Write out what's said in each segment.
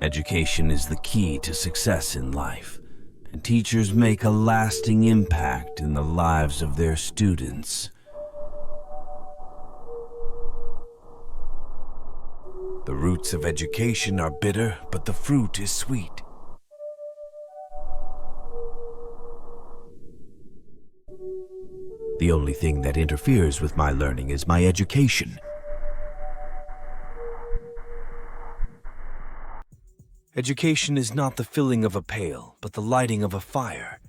Education is the key to success in life, and teachers make a lasting impact in the lives of their students. The roots of education are bitter, but the fruit is sweet. The only thing that interferes with my learning is my education. Education is not the filling of a pail, but the lighting of a fire.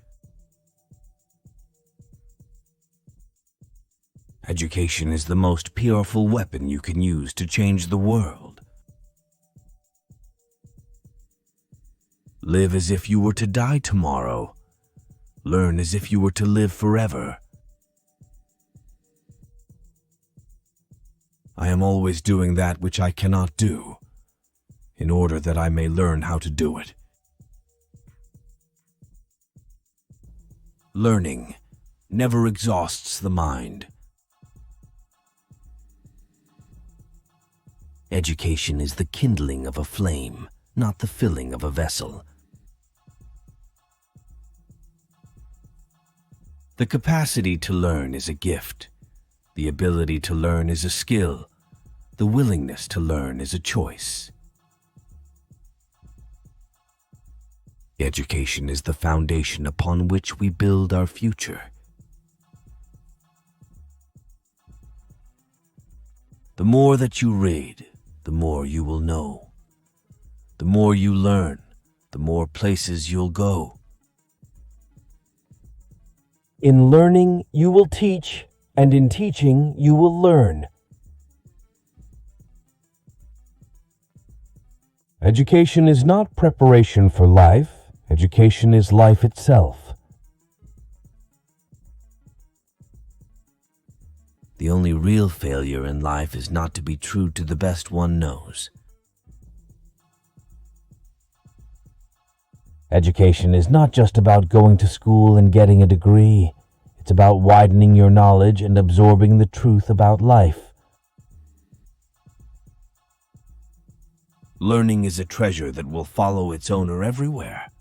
Education is the most powerful weapon you can use to change the world. Live as if you were to die tomorrow. Learn as if you were to live forever. I am always doing that which I cannot do, in order that I may learn how to do it. Learning never exhausts the mind. Education is the kindling of a flame, not the filling of a vessel. The capacity to learn is a gift. The ability to learn is a skill. The willingness to learn is a choice. Education is the foundation upon which we build our future. The more that you read, the more you will know. The more you learn, the more places you'll go. In learning, you will teach, and in teaching, you will learn. Education is not preparation for life. Education is life itself. The only real failure in life is not to be true to the best one knows. Education is not just about going to school and getting a degree. It's about widening your knowledge and absorbing the truth about life. Learning is a treasure that will follow its owner everywhere.